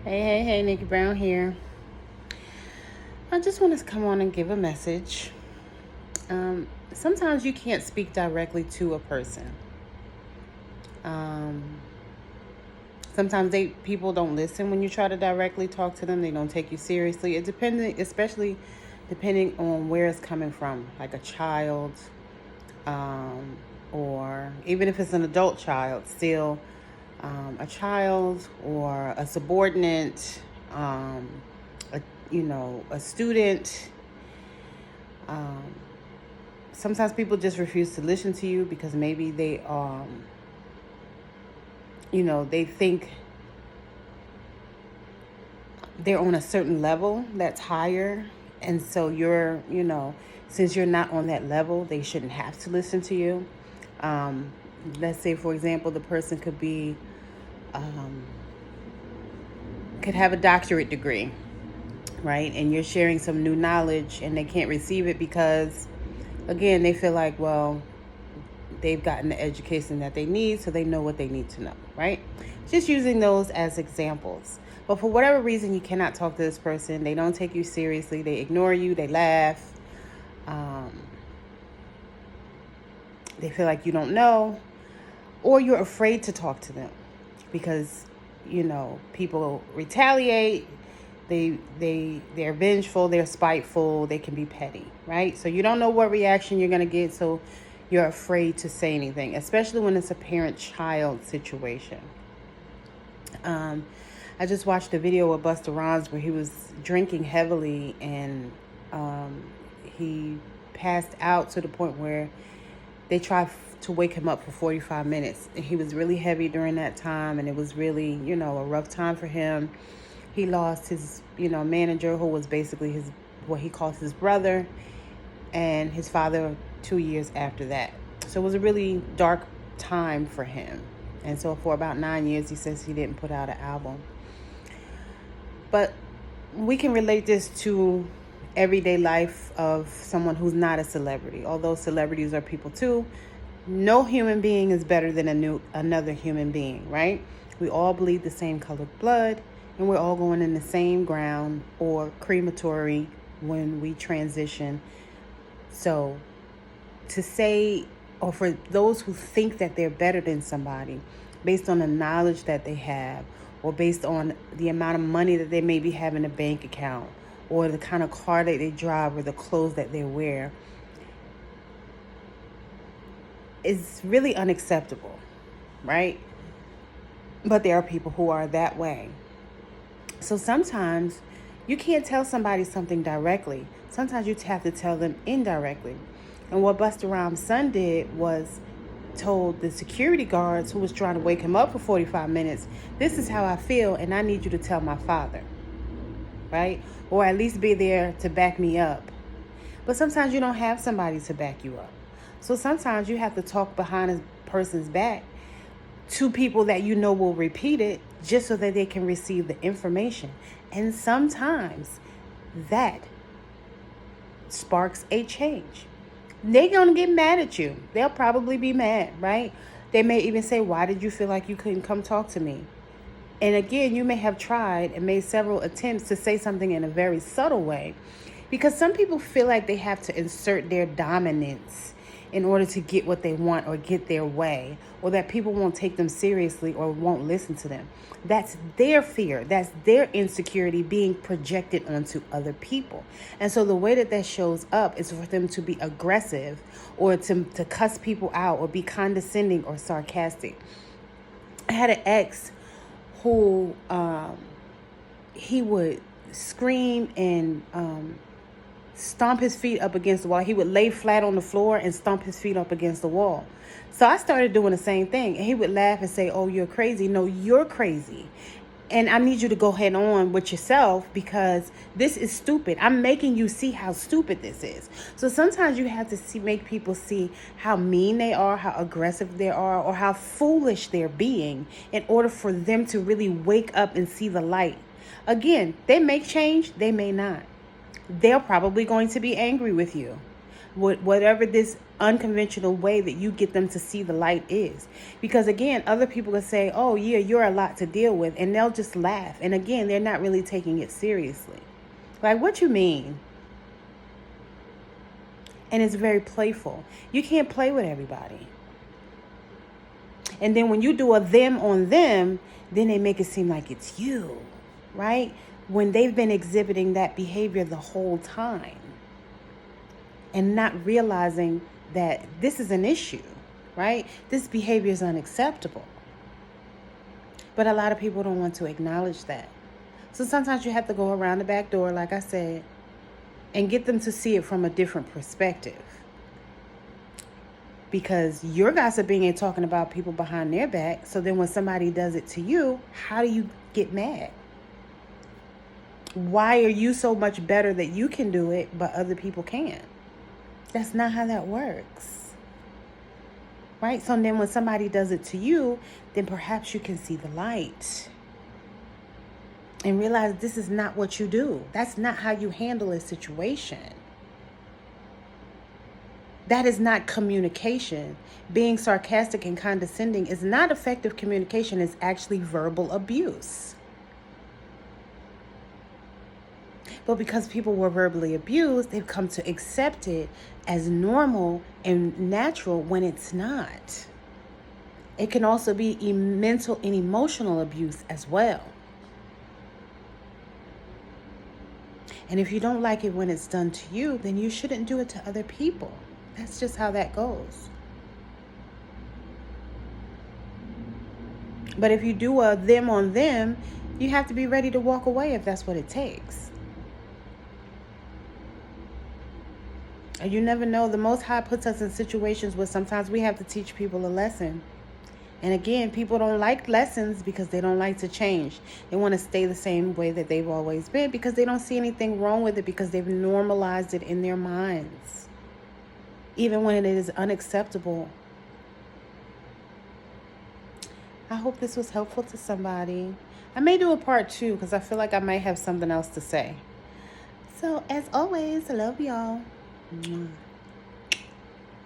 Hey, Nikki Brown here. I just want to come on and give a message. Sometimes you can't speak directly to a person. Um, Sometimes people don't listen when you try to directly talk to them. They don't take you seriously. Especially depending on where it's coming from, like a child, um, or even if it's an adult child, still a child or a subordinate, um, a student. Um, Sometimes people just refuse to listen to you because maybe they think they're on a certain level that's higher. And so since you're not on that level, they shouldn't have to listen to you. Um, let's say, for example, the person could have a doctorate degree, right? And you're sharing some new knowledge and they can't receive it because, again, they feel like, well, they've gotten the education that they need, so they know what they need to know, right? Just using those as examples. But for whatever reason, you cannot talk to this person. They don't take you seriously. They ignore you. They laugh. They feel like you don't know. Or you're afraid to talk to them because, people retaliate. They're vengeful. They're spiteful. They can be petty, right? So you don't know what reaction you're going to get, so you're afraid to say anything, especially when it's a parent-child situation. I just watched a video of Busta Rhymes where he was drinking heavily and he passed out to the point where they tried to wake him up for 45 minutes. And he was really heavy during that time, and it was really, a rough time for him. He lost his, manager, who was basically what he calls his brother, and his father 2 years after that. So it was a really dark time for him. And so for about 9 years, he says he didn't put out an album. But we can relate this to everyday life of someone who's not a celebrity. Although celebrities are people too, no human being is better than another human being, right? We all bleed the same colored blood, and we're all going in the same ground or crematory when we transition. So to say, or for those who think that they're better than somebody based on the knowledge that they have, or based on the amount of money that they maybe have in a bank account, or the kind of car that they drive, or the clothes that they wear, is really unacceptable, right? But there are people who are that way. So sometimes you can't tell somebody something directly. Sometimes you have to tell them indirectly. And what Busta Rhymes' son did was told the security guards who was trying to wake him up for 45 minutes, this is how I feel, and I need you to tell my father, right? Or at least be there to back me up. But sometimes you don't have somebody to back you up. So sometimes you have to talk behind a person's back to people that you know will repeat it just so that they can receive the information. And sometimes that sparks a change. They're going to get mad at you. They'll probably be mad, right? They may even say, why did you feel like you couldn't come talk to me? And again, you may have tried and made several attempts to say something in a very subtle way, because some people feel like they have to insert their dominance in order to get what they want or get their way, or that people won't take them seriously or won't listen to them. That's their fear. That's their insecurity being projected onto other people. And so the way that shows up is for them to be aggressive, or to cuss people out, or be condescending or sarcastic. I had an ex who he would scream and stomp his feet up against the wall. He would lay flat on the floor and stomp his feet up against the wall. So I started doing the same thing. And he would laugh and say, oh, you're crazy. No, you're crazy. And I need you to go head on with yourself, because this is stupid. I'm making you see how stupid this is. So sometimes you have to make people see how mean they are, how aggressive they are, or how foolish they're being, in order for them to really wake up and see the light. Again, they may change, they may not. They're probably going to be angry with you. whatever this unconventional way that you get them to see the light is. Because again, other people will say, oh yeah, you're a lot to deal with, and they'll just laugh. And again, they're not really taking it seriously. Like, what you mean? And it's very playful. You can't play with everybody. And then when you do a them on them, then they make it seem like it's you, right? When they've been exhibiting that behavior the whole time and not realizing that this is an issue, right? This behavior is unacceptable. But a lot of people don't want to acknowledge that. So sometimes you have to go around the back door, like I said, and get them to see it from a different perspective. Because you're gossiping and talking about people behind their back. So then when somebody does it to you, how do you get mad? Why are you so much better that you can do it, but other people can't? That's not how that works. Right? So then when somebody does it to you, then perhaps you can see the light. And realize this is not what you do. That's not how you handle a situation. That is not communication. Being sarcastic and condescending is not effective communication. It's actually verbal abuse. But because people were verbally abused, they've come to accept it as normal and natural when it's not. It can also be mental and emotional abuse as well. And if you don't like it when it's done to you, then you shouldn't do it to other people. That's just how that goes. But if you do a them on them, you have to be ready to walk away if that's what it takes. And you never know. The Most High puts us in situations where sometimes we have to teach people a lesson. And again, people don't like lessons because they don't like to change. They want to stay the same way that they've always been because they don't see anything wrong with it because they've normalized it in their minds. Even when it is unacceptable. I hope this was helpful to somebody. I may do a part 2 because I feel like I might have something else to say. So as always, I love y'all.